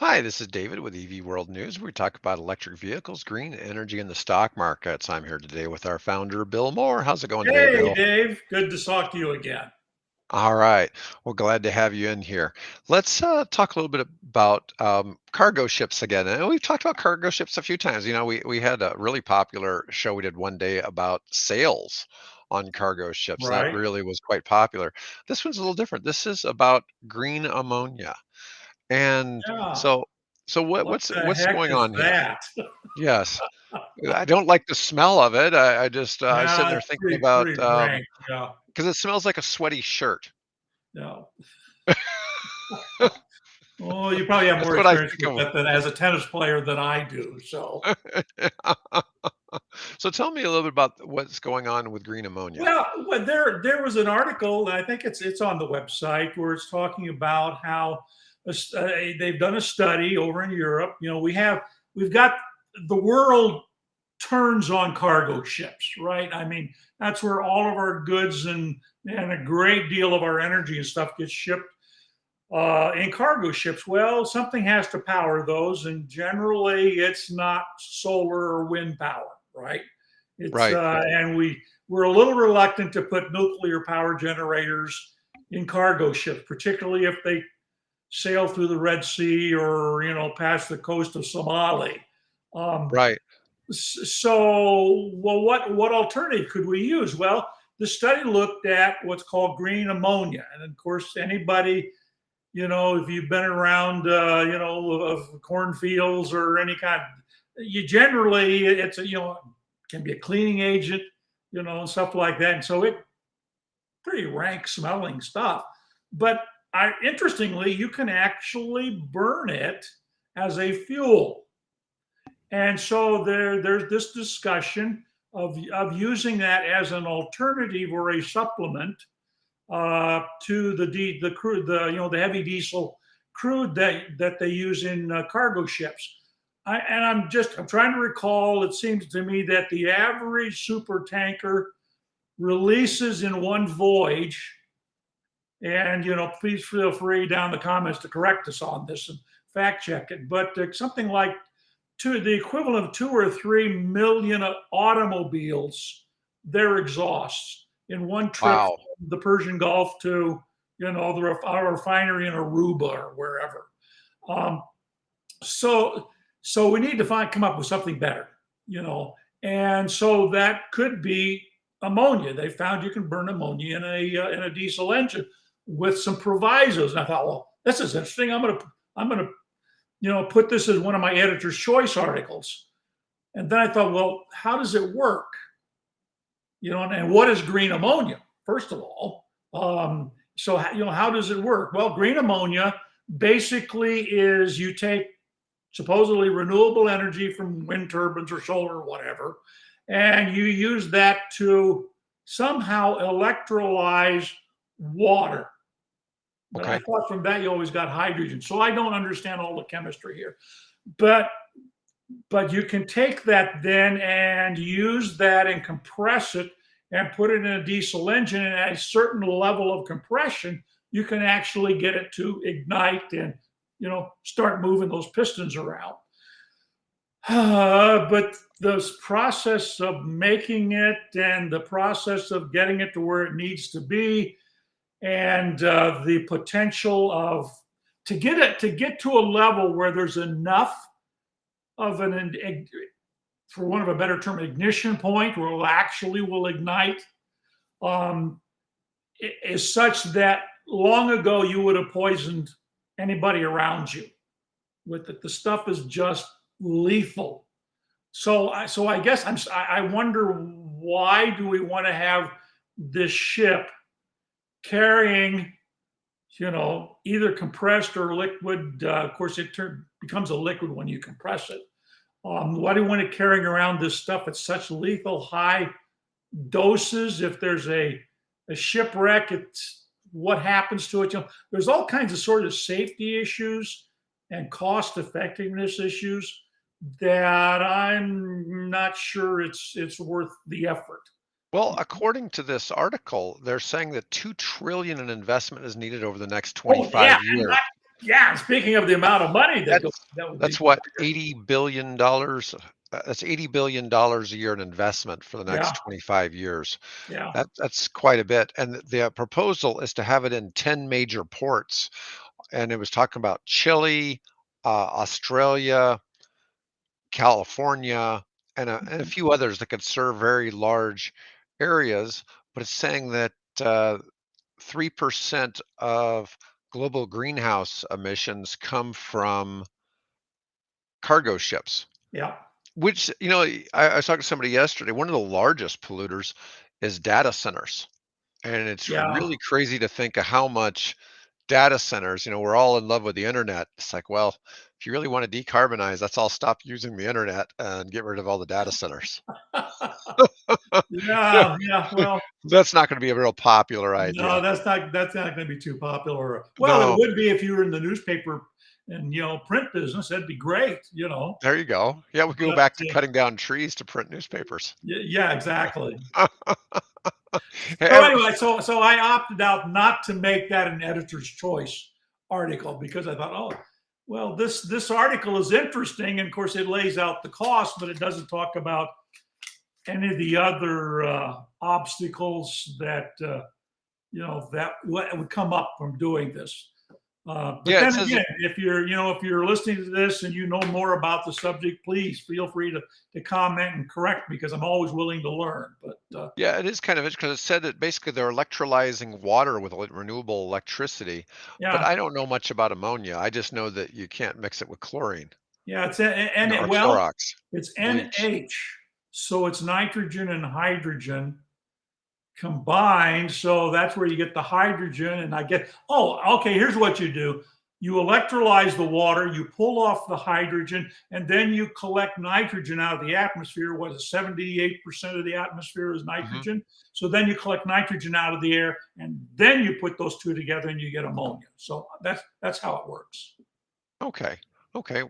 Hi, this is David with EV World News. We talk about electric vehicles, green energy, and the stock markets. I'm here today with our founder, Bill Moore. How's it going today, Hey, Bill? Dave. Good to talk to you again. All right. Well, glad to have you in here. Let's talk a little bit about cargo ships again. And we've talked about cargo ships a few times. We had a really popular show we did one day about sales on cargo ships. That Right? really was quite popular. This one's a little different. This is about green ammonia. And Yeah. so What the what's heck going is on here? that? Yes. I don't like the smell of it. I just, I was sitting Yeah, there it's thinking pretty about, rank. Yeah. because it smells like a sweaty shirt. Yeah. Oh, you probably have That's more what I experience think with of. that than as a tennis player than I do. So, So tell me a little bit about what's going on with green ammonia. there was an article, and I think it's on the website where it's talking about how they've done a study over in Europe. We've got the world turns on cargo ships, right? I mean, that's where all of our goods and a great deal of our energy and stuff gets shipped in cargo ships. Well, something has to power those, and generally, it's not solar or wind power, right? It's Right. and we're a little reluctant to put nuclear power generators in cargo ships, particularly if they sail through the Red Sea or past the coast of Somalia. Um, Right. well, what alternative could we use? Well, the study looked at what's called green ammonia, and of course, anybody if you've been around, of cornfields or any kind, you generally it's can be a cleaning agent, and stuff like that, and so it pretty rank smelling stuff, but interestingly, you can actually burn it as a fuel. And so there's this discussion of using that as an alternative or a supplement to the crude, the heavy diesel crude that they use in cargo ships. I'm trying to recall. It seems to me that the average super tanker releases in one voyage, and please feel free down in the comments to correct us on this and fact check it. But something like the equivalent of 2 or 3 million automobiles, their exhausts in one trip Wow. from the Persian Gulf to our refinery in Aruba or wherever. Um, so so we need to come up with something better, and so that could be ammonia. They found you can burn ammonia in a diesel engine with some provisos. And I thought, well, this is interesting. I'm gonna put this as one of my editor's choice articles. And then I thought, well, how does it work? And what is green ammonia? First of all, so how does it work? Well, green ammonia basically is you take supposedly renewable energy from wind turbines or solar or whatever, and you use that to somehow electrolyze water. But I Okay. thought from that you always got hydrogen. So I don't understand all the chemistry here. But you can take that then and use that and compress it and put it in a diesel engine. And at a certain level of compression, you can actually get it to ignite and start moving those pistons around. But the process of making it and the process of getting it to where it needs to be, and the potential of to get to a level where there's enough of for one of a better term, ignition point where it actually will ignite, um, is such that long ago you would have poisoned anybody around you with it. The stuff is just lethal. So I guess I wonder, why do we want to have this ship carrying either compressed or liquid? Of course, becomes a liquid when you compress it. Why do you want it carrying around this stuff at such lethal high doses? If there's a shipwreck, it's what happens to it. There's all kinds of sort of safety issues and cost effectiveness issues that I'm not sure it's worth the effort. Well, according to this article, they're saying that 2 trillion in investment is needed over the next Oh yeah, 25 years. Yeah. Speaking of the amount of money that goes, That's that would be that's quite what, $80 billion. That's $80 billion a year in investment for the next yeah, 25 years. yeah, That's quite a bit. And the proposal is to have it in 10 major ports. And it was talking about Chile, Australia, California, and a few others that could serve very large areas. But it's saying that 3% of global greenhouse emissions come from cargo ships, yeah, which, I was talking to somebody yesterday. One of the largest polluters is data centers. And it's yeah. really crazy to think of how much data centers, we're all in love with the internet. It's like, well, if you really want to decarbonize, let's all stop using the internet and get rid of all the data centers. Yeah, Yeah, yeah. Well, that's not going to be a real popular no, idea. that's not going to be too popular. Well, it No, would be if you were in the newspaper and print business. That'd be great. there you go. Yeah, we go But back to cutting down trees to print newspapers. yeah, exactly. Hey, So anyway, so I opted out not to make that an editor's choice article because I thought, oh, well, this article is interesting, and of course it lays out the cost, but it doesn't talk about any of the other obstacles that that would come up from doing this. But yeah, it then says again, if you're listening to this and you know more about the subject, please feel free to comment and correct me because I'm always willing to learn. But yeah, it is kind of interesting because it said that basically they're electrolyzing water with renewable electricity, but yeah, I don't know much about ammonia. I just know that you can't mix it with chlorine, yeah, and or well, Clorox, it's bleach. NH, so it's nitrogen and hydrogen combined. So that's where you get the hydrogen. And okay, here's what you do. You electrolyze the water, you pull off the hydrogen, and then you collect nitrogen out of the atmosphere. What is it, 78% of the atmosphere is Hmm. nitrogen. So then you collect nitrogen out of the air, and then you put those two together and you get ammonia. So that's how it works. Okay. Okay.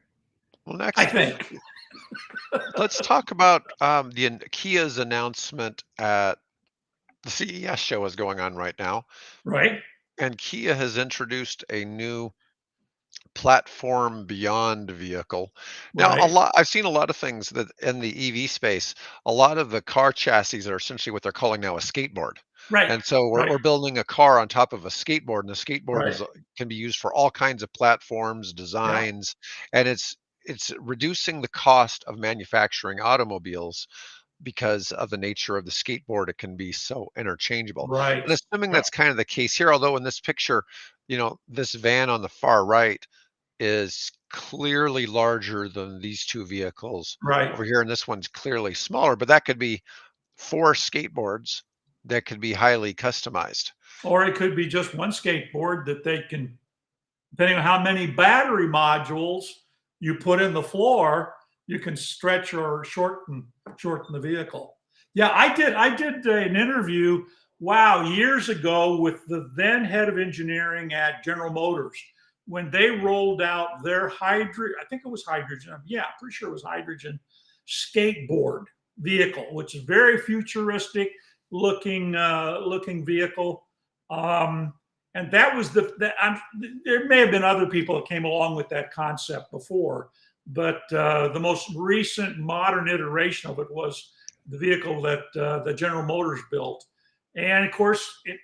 Well, I next, think. let's talk about Kia's announcement at the CES show is going on right now, Right? and Kia has introduced a new platform beyond vehicle. Now, Right. I've seen a lot of things that in the EV space, a lot of the car chassis are essentially what they're calling now a skateboard. Right. And so we're, Right. we're building a car on top of a skateboard, and the skateboard Right. is can be used for all kinds of platforms, Yeah. designs, and it's reducing the cost of manufacturing automobiles because of the nature of the skateboard. It can be so interchangeable. Right. And assuming Yep. that's kind of the case here, although in this picture, this van on the far right is clearly larger than these two vehicles Right. over here, and this one's clearly smaller, but that could be 4 skateboards that could be highly customized. Or it could be just one skateboard that they can, depending on how many battery modules you put in the floor, you can stretch or shorten the vehicle. Yeah, I did an interview, wow, years ago with the then head of engineering at General Motors when they rolled out their I think it was hydrogen. Yeah, pretty sure it was hydrogen skateboard vehicle, which is very futuristic looking vehicle. Um, and that was there may have been other people that came along with that concept before, but the most recent modern iteration of it was the vehicle that the General Motors built, and of course it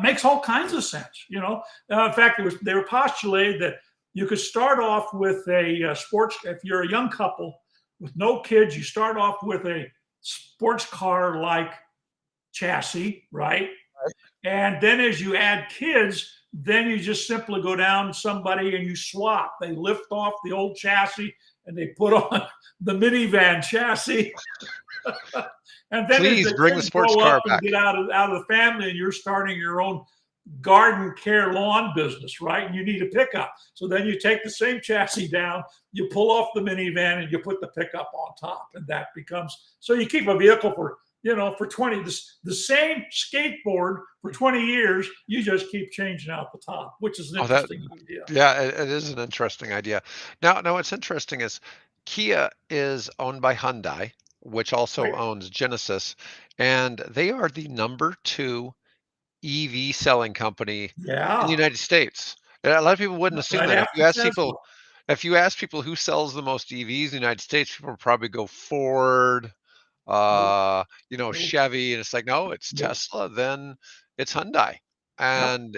makes all kinds of sense. In fact, they were postulated that you could start off with a sports. If you're a young couple with no kids, you start off with a sports car like chassis, right? And then as you add kids, then you just simply go down somebody and you swap. They lift off the old chassis and they put on the minivan chassis. And then as Please the bring the kids sports grow up car and back. get out of the family and you're starting your own garden care lawn business, right? And you need a pickup. So then you take the same chassis down, you pull off the minivan and you put the pickup on top. And that becomes, so you keep a vehicle for 20, the same skateboard for 20 years, you just keep changing out the top, which is an Oh, that interesting idea. yeah, it is an interesting idea. Now what's interesting is Kia is owned by Hyundai, which also Right? owns Genesis, and they are the number 2 EV selling company in the Yeah. United States. A lot of people wouldn't assume right that. after Tesla. If you ask people who sells the most EVs in the United States, people would probably go Ford, Nope, nope, Chevy, and it's like, no, it's nope. Tesla, then it's Hyundai. Yep. And,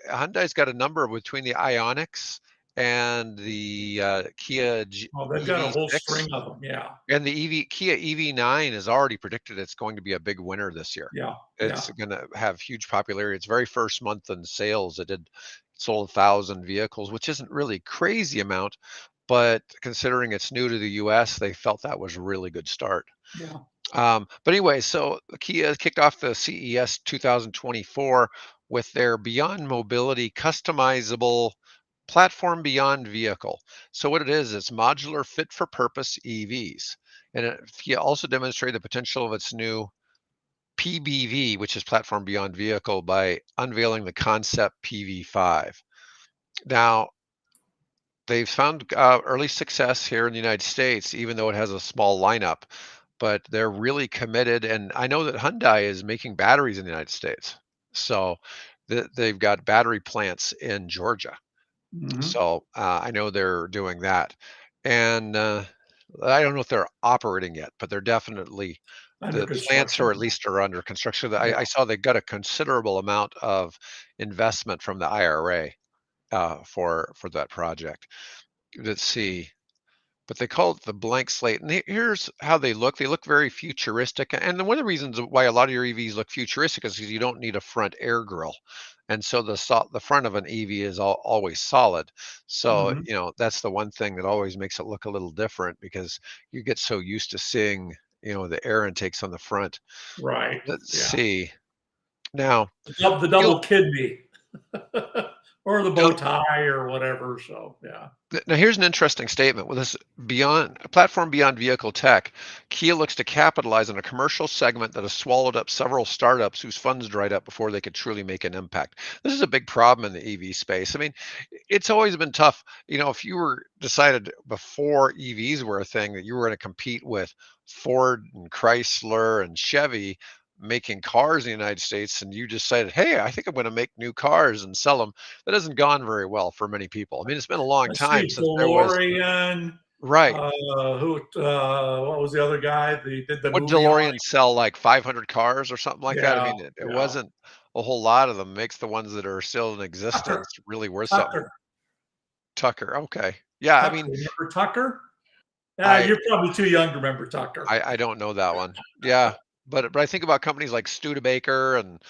Hyundai's got a number between the Ionics and the Kia Oh, they've got a whole EV6. string of them. Yeah, And the Kia EV9 is already predicted it's going to be a big winner this year. yeah, yeah, It's gonna have huge popularity. Its very first month in sales, sold 1,000 vehicles, which isn't really crazy amount, but considering it's new to the US, they felt that was a really good start. yeah. But anyway, so Kia kicked off the CES 2024 with their Beyond Mobility customizable platform beyond vehicle. So what it is, it's modular fit for purpose EVs. And Kia also demonstrated the potential of its new PBV, which is platform beyond vehicle, by unveiling the concept PV5. Now, they've found early success here in the United States, even though it has a small lineup, but they're really committed. And I know that Hyundai is making batteries in the United States. So they've got battery plants in Georgia. Hmm. So I know they're doing that. And I don't know if they're operating yet, but they're definitely Under the plants or construction. at least are under construction. I Yeah. saw they got a considerable amount of investment from the IRA for that project. Let's see. But they call it the blank slate. And here's how they look. They look very futuristic. And one of the reasons why a lot of your EVs look futuristic is because you don't need a front air grill. And so the front of an EV is always solid. So, Hmm. that's the one thing that always makes it look a little different because you get so used to seeing, the air intakes on the front. Right. Let's Yeah. see. Now, The you'll, double kidney or the bow tie or whatever. So yeah. Now, here's an interesting statement. With this platform beyond vehicle tech, Kia looks to capitalize on a commercial segment that has swallowed up several startups whose funds dried up before they could truly make an impact. This is a big problem in the EV space. I mean, it's always been tough. If you were decided before EVs were a thing that you were going to compete with Ford and Chrysler and Chevy making cars in the United States, and you decided, hey, I think I'm going to make new cars and sell them, that hasn't gone very well for many people. I mean, it's been a long Let's time see, since there was. DeLorean. Right. Who? What was the other guy? They did the Would movie on DeLorean it. sell like 500 cars or something like that? I Yeah, mean, it yeah. wasn't a whole lot of them. Makes the ones that are still in Tucker, existence really worth something. Tucker, Tucker. Okay. Yeah. I Tucker. mean, Remember Tucker? I You're probably too young to remember Tucker. I don't know that one. Yeah. But I think about companies like Studebaker and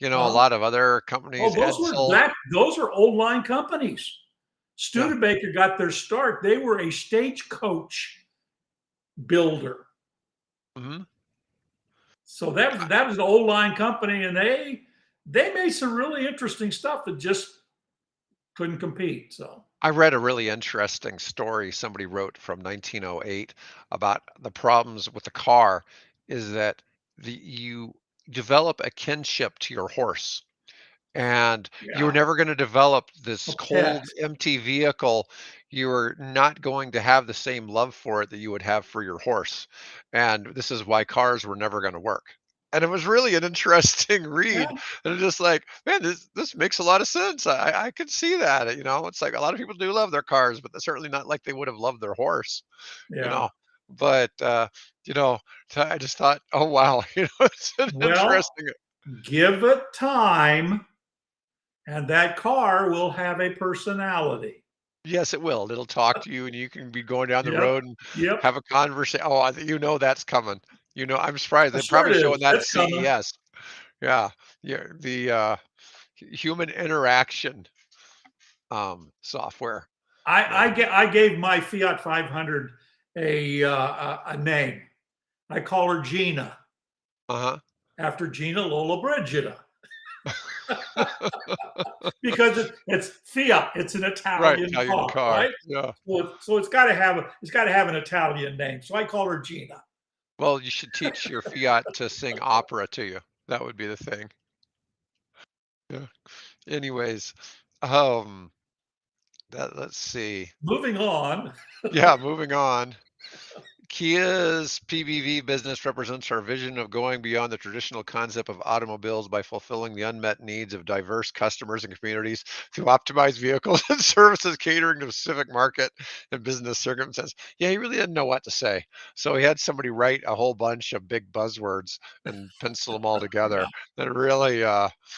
a Huh? lot of other companies, Oh, Edsel. those are old line companies. Yeah. Studebaker got their start. They were a stagecoach builder. Hmm. So that was an old line company, and they made some really interesting stuff that just couldn't compete. So I read a really interesting story somebody wrote from 1908 about the problems with the car is that you develop a kinship to your horse, and you were yeah, never going to develop this a pet. cold, empty vehicle. You were not going to have the same love for it that you would have for your horse. And this is why cars were never going to work. And it was really an interesting Yeah, read. And it's just like, man, this makes a lot of sense. I could see that. It's like a lot of people do love their cars, but they're certainly not like they would have loved their horse, you yeah. know. But you know, I just thought, oh wow, it's an Well, interesting. give it time, and that car will have a personality. Yes, it will. It'll talk to you, and you can be going down the Yep, road and yep. have a conversation. Oh, that's coming. I'm surprised. They're Sure probably it showing is. that at It's coming. CES. Yeah, yeah. The human interaction software. Yeah. I gave my Fiat 500 a name. I call her Gina Uh-huh. after Gina Lola Brigida because it's Fiat. It's an Right, Italian Italian car, car. right? Yeah. So it's got to have an Italian name. So I call her Gina. Well, you should teach your Fiat to sing opera to you. That would be the thing. Yeah. Anyways, um, let's see. Moving on. Yeah, moving on. Kia's PBV business represents our vision of going beyond the traditional concept of automobiles by fulfilling the unmet needs of diverse customers and communities through optimized vehicles and services catering to a specific market and business circumstances. Yeah, he really didn't know what to say. So he had somebody write a whole bunch of big buzzwords and pencil them all Yeah, together. That really,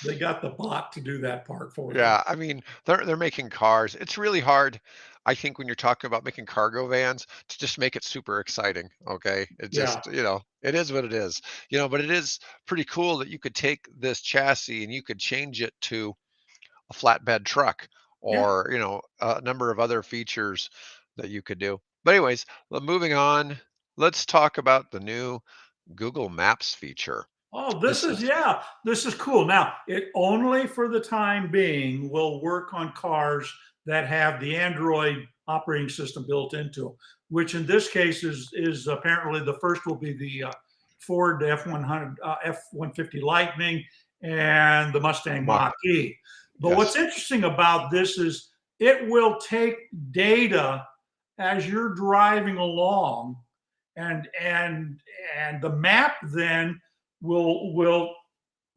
they got the bot to do that part for them. yeah, I mean, they're making cars. It's really hard, I think, when you're talking about making cargo vans to just make it super exciting. Okay. It Yeah, just, it is what it is. But it is pretty cool that you could take this chassis and you could change it to a flatbed truck yeah. or, a number of other features that you could do. But anyways, moving on, let's talk about the new Google Maps feature. Oh, This is this is cool. Now, it only for the time being will work on cars that have the Android operating system built into them, which in this case is apparently the first will be the Ford F100 F-150 Lightning and the Mustang Mach. Mach-E. But what's Yes. interesting about this is it will take data as you're driving along, and the map then will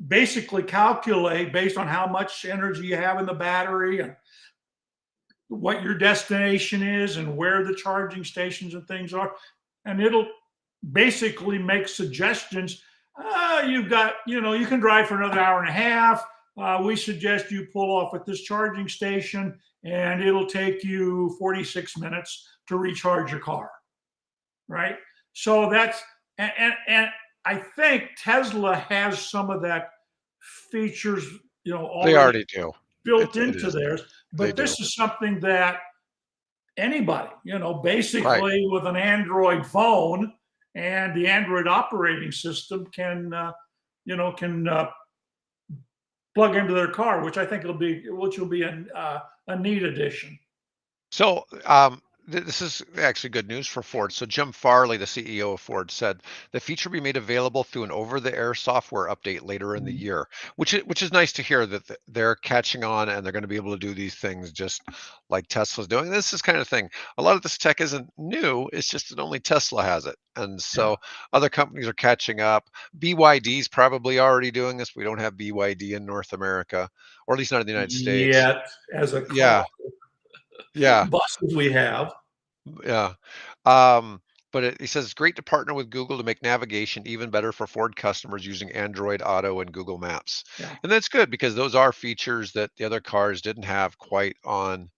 basically calculate based on how much energy you have in the battery and what your destination is and where the charging stations and things are, and it'll basically make suggestions. You've got, you can drive for another hour and a half. We suggest you pull off at this charging station, and it'll take you 46 minutes to recharge your car. Right. So that's and I think Tesla has some of that features, They already already do. built It into is. theirs. They But do. this is something that anybody, Right. basically with an Android phone and the Android operating system can plug into their car, which I think which will be a neat addition. So, this is actually good news for Ford. So, Jim Farley, the CEO of Ford, said the feature will be made available through an over-the-air software update later in the Mhm. year, which is nice to hear that they're catching on and they're going to be able to do these things just like Tesla's doing. This is kind of thing. A lot of this tech isn't new. It's just that only Tesla has it, and Yeah. so other companies are catching up. BYD's probably already doing this. We don't have BYD in North America, or at least not in the United States. Yet, as a car, Yeah, yeah. buses we have. Yeah. Um, but he says it's great to partner with Google to make navigation even better for Ford customers using Android Auto and Google Maps. Yeah. And that's good because those are features that the other cars didn't have quite on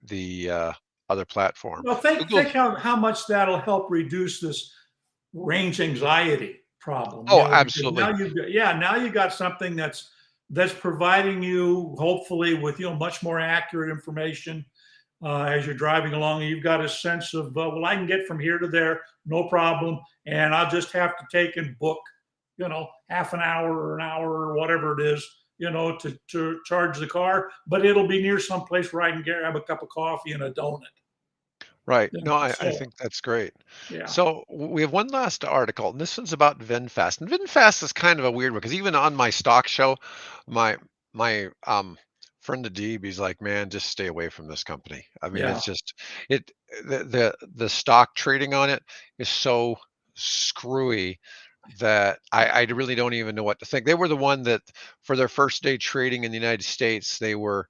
the other platform. Well, think Google's, how much that'll help reduce this range anxiety problem, oh, because absolutely. now you got something that's providing you hopefully with much more accurate information as you're driving along. You've got a sense of well, I can get from here to there, no problem, and I'll just have to take and book, half an hour or an hour or whatever it is, to charge the car, but it'll be near some place where I can grab a cup of coffee and a donut. Right. You No, know, I so think that's great. yeah, So we have one last article, and this one's about VinFast. And VinFast is kind of a weird one because even on my stock show, my friend Adib, he's like, man, just stay away from this company. I mean, yeah, it's just it the stock trading on it is so screwy that I really don't even know what to think. They were the one that for their first day trading in the United States, they were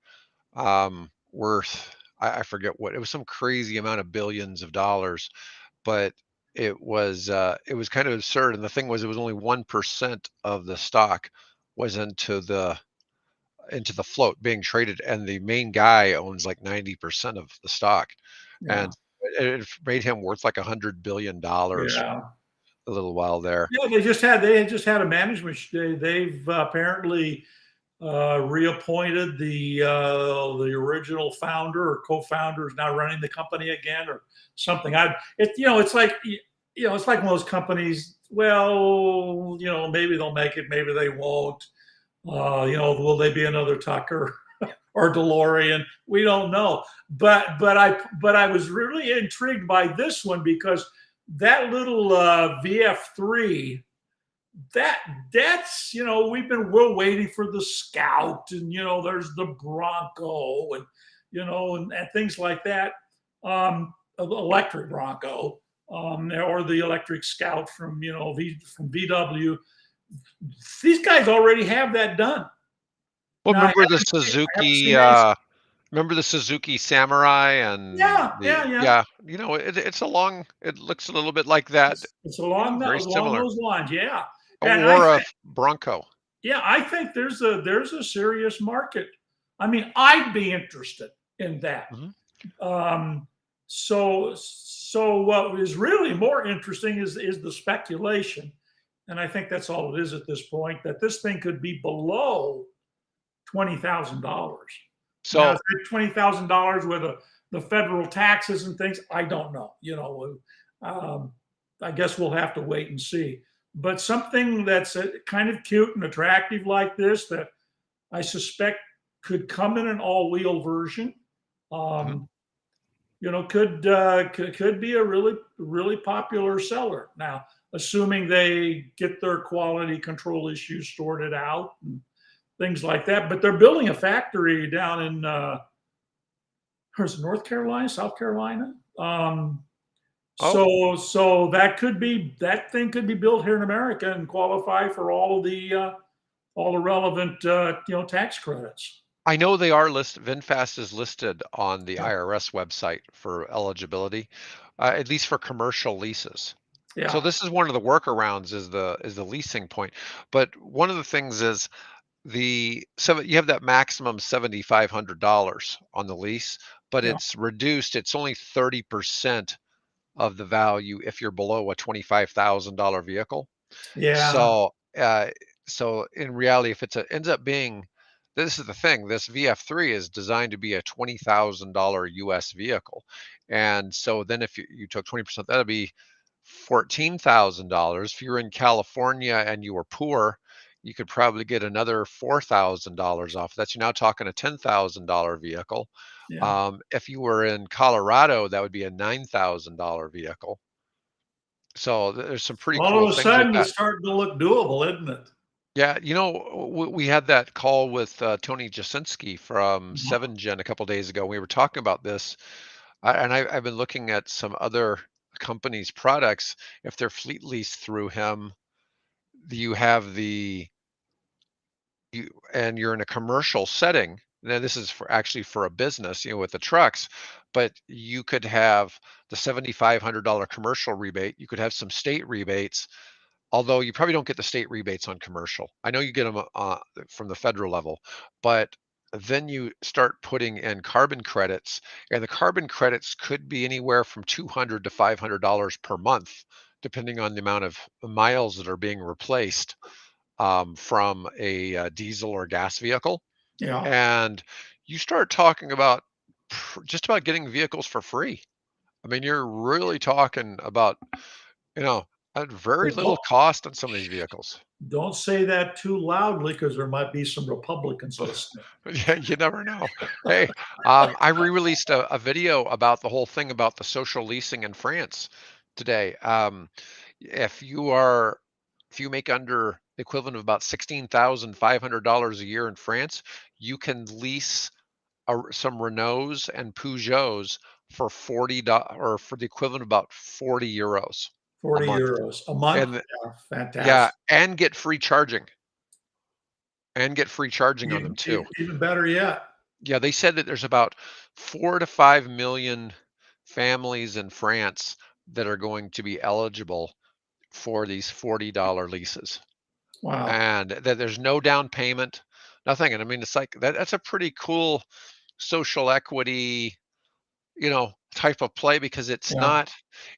worth I forget what it was, some crazy amount of billions of dollars, but it was kind of absurd. And the thing was, it was only 1% of the stock was into the float being traded, and the main guy owns like 90% of the stock, yeah, and it made him worth like $100 billion yeah. a little while there. Yeah, they had just had a management. They've apparently reappointed the original founder or co-founder is now running the company again or something. It's like one of those companies. Well, maybe they'll make it, maybe they won't. Will they be another Tucker or DeLorean? We don't know. But I was really intrigued by this one because that little VF3 that's we're waiting for the Scout, and there's the Bronco, and and things like that, electric Bronco. or the electric Scout from from VW. These guys already have that done. Well, Now I haven't seen any. remember the Suzuki Samurai and Yeah, yeah, the yeah. yeah, it looks a little bit like that, It's very along similar. those lines. Yeah, and I Or a think Bronco. yeah, I think there's a serious market. I mean, I'd be interested in that. Mhm. Um, so what is really more interesting is the speculation, and I think that's all it is at this point. That this thing could be below $20,000. Now, is So it $20,000 with the federal taxes and things? I don't know. Um, I guess we'll have to wait and see. But something that's kind of cute and attractive like this that I suspect could come in an all-wheel version. mhm. Um, could be a really popular seller. Now, assuming they get their quality control issues sorted out and things like that. But they're building a factory down in where's North Carolina, South Carolina. Oh, So that thing could be built here in America and qualify for all the relevant tax credits. I know they are listed. VinFast is listed on the Yeah, IRS website for eligibility, at least for commercial leases. So yeah, this is one of the workarounds is the leasing point. But one of the things is you have that maximum $7,500 on the lease, but yeah, it's reduced. It's only 30% of the value if you're below a $25,000 vehicle. yeah. So, so in reality, if ends up being, this is the thing, this VF3 is designed to be a $20,000 US vehicle. And so then if you took 20%, that'd be $14,000. If you're in California and you were poor, you could probably get another $4,000 off. That's, you're now talking a $10,000 vehicle. Yeah. If you were in Colorado, that would be a $9,000 vehicle. So there's some pretty All cool of a things with sudden, that. it's starting to look doable, isn't it? Yeah, we had that call with Tony Jasinski from Yeah. 7Gen a couple days ago. We were talking about this, I've been looking at some other companies' products. If they're fleet leased through him, you have and you're in a commercial setting. Now, this is for a business, with the trucks, but you could have the $7,500 commercial rebate. You could have some state rebates, although you probably don't get the state rebates on commercial. I know you get them from the federal level, but then you start putting in carbon credits, and the carbon credits could be anywhere from $200 to $500 per month, depending on the amount of miles that are being replaced from a diesel or gas vehicle. Yeah. And you start talking about just about getting vehicles for free. I mean, you're really talking about, you know, at very Well, little cost on some of these vehicles. don't say that too loudly because there might be some Republicans listening. Yeah, you never know. Hey, I re-released a video about the whole thing about the social leasing in France today. If you are, if you make under the equivalent of about $16,500 a year in France, you can lease some Renaults and Peugeots for or for the equivalent of about 40 euros a 40 month. euros a month. And Yeah, yeah, fantastic. and get free charging on them too. Even better yet. Yeah, they said that there's about 4 to 5 million families in France that are going to be eligible for these $40 leases, Wow. and that there's no down payment, nothing. And I mean, it's like that's a pretty cool social equity, type of play, because Yeah.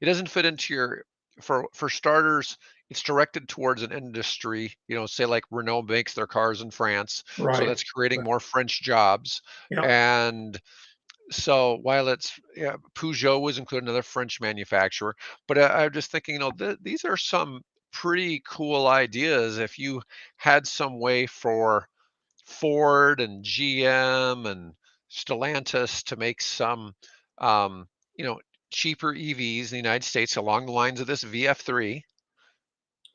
it doesn't fit into for starters, it's directed towards an industry, say like Renault makes their cars in France, so Right. that's creating Right. more French jobs. Yep. And so while yeah, Peugeot was included, another French manufacturer, but I'm just thinking, these are some pretty cool ideas if you had some way for Ford and GM and Stellantis to make some, um, you know, cheaper EVs in the United States along the lines of this VF3,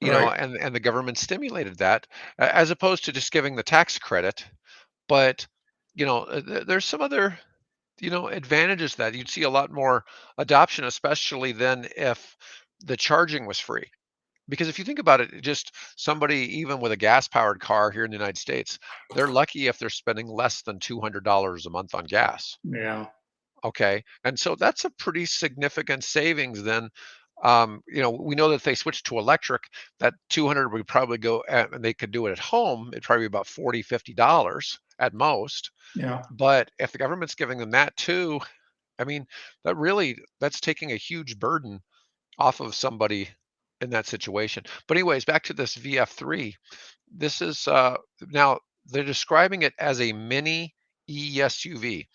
Right. and the government stimulated that, as opposed to just giving the tax credit. But, there's some other advantages that you'd see a lot more adoption, especially then if the charging was free. Because if you think about it, just somebody even with a gas-powered car here in the United States, they're lucky if they're spending less than $200 a month on gas. Yeah. Okay, and so that's a pretty significant savings then. We know that if they switch to electric, that 200 would probably go, and they could do it at home, it'd probably be about 40, $50 at most. Yeah. But if the government's giving them that too, I mean, that's taking a huge burden off of somebody in that situation. But anyways, back to this VF3. This is now they're describing it as a mini ESUV.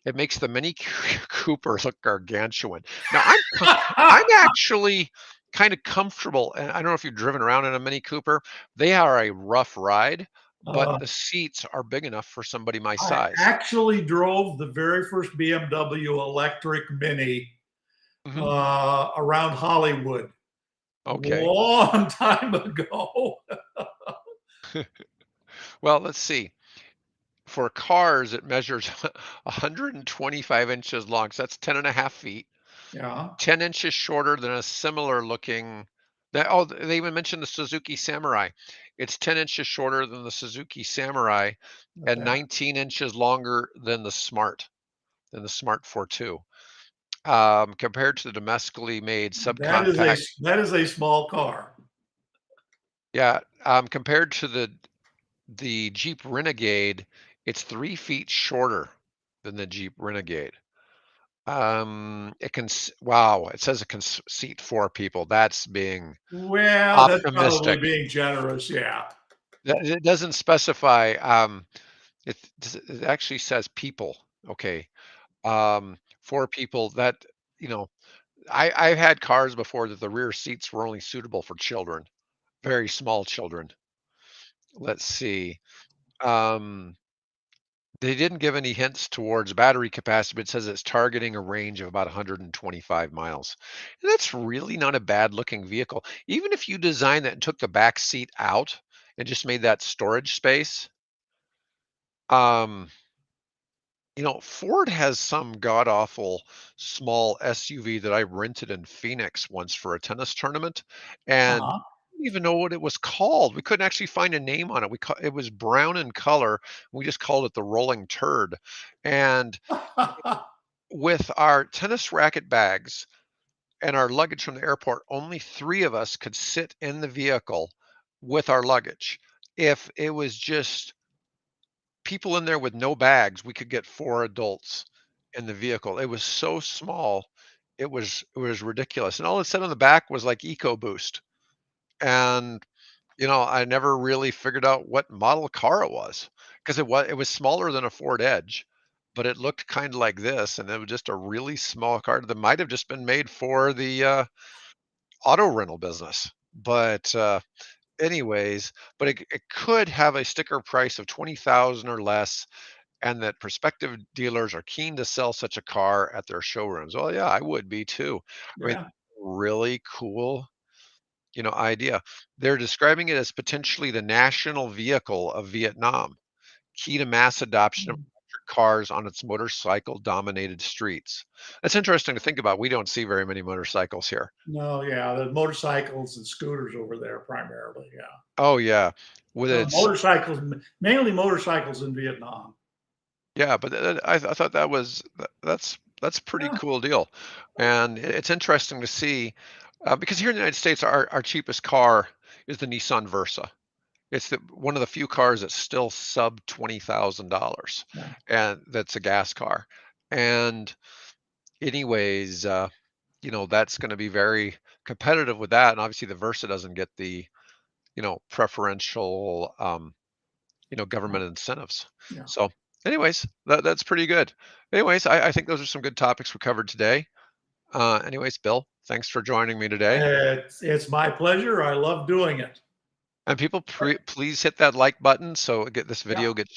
It makes the Mini Cooper look gargantuan. Now I'm actually kind of comfortable, and I don't know if you've driven around in a Mini Cooper. They are a rough ride, but Uh, the seats are big enough for somebody my I size. actually drove the very first BMW electric Mini Hmm. around Hollywood Okay. long time ago. Well, let's see. For cars, it measures 125 inches long, so that's 10 and a half feet. Yeah. 10 inches shorter than a similar looking that oh, they even mentioned the Suzuki Samurai. It's 10 inches shorter than the Suzuki Samurai and Okay. 19 inches longer than the Smart 42. Compared to the domestically made subcompact. That is a small car. Yeah, compared to the Jeep Renegade, it's 3 feet shorter than the Jeep Renegade. Wow, it says it can seat 4 people. That's being Well, that's probably optimistic. being generous. Yeah. It doesn't specify, it actually says people, okay. 4 people that, you know, I've had cars before that the rear seats were only suitable for children, very small children. Let's see, um, they didn't give any hints towards battery capacity, but it says it's targeting a range of about 125 miles. And that's really not a bad looking vehicle. Even if you designed that and took the back seat out and just made that storage space, um, Ford has some god awful small SUV that I rented in Phoenix once for a tennis tournament, and Uh-huh. I didn't even know what it was called. We couldn't actually find a name on it. It was brown in color. We just called it the Rolling Turd. And with our tennis racket bags and our luggage from the airport, only 3 of us could sit in the vehicle with our luggage. If it was just people in there with no bags, we could get 4 adults in the vehicle. It was so small, it was ridiculous, and all it said on the back was, like, EcoBoost, and, I never really figured out what model car it was, 'cause it was smaller than a Ford Edge, but it looked kinda like this, and it was just a really small car that might have just been made for the, auto rental business, but, anyways, but it could have a sticker price of 20,000 or less, and that prospective dealers are keen to sell such a car at their showrooms. Well, yeah, I would be too. I mean, Yeah. really cool, idea. They're describing it as potentially the national vehicle of Vietnam, key to mass adoption of electric cars on its motorcycle dominated streets. That's interesting to think about. We don't see very many motorcycles here. No, yeah, the motorcycles and scooters over there primarily. Yeah. Oh yeah, with its Motorcycles, mainly motorcycles in Vietnam. yeah, but I thought that's a pretty Yeah. cool deal, and it's interesting to see because here in the United States, our cheapest car is the Nissan Versa. It's one of the few cars that's still sub $20,000, Yeah. and that's a gas car. And anyways, that's going to be very competitive with that, and obviously the Versa doesn't get the preferential government incentives. Yeah. So, anyways, that's pretty good. Anyways, I think those are some good topics we covered today. Anyways, Bill, thanks for joining me today. It's my pleasure. I love doing it. And people, please hit that like button so get this Yeah. video gets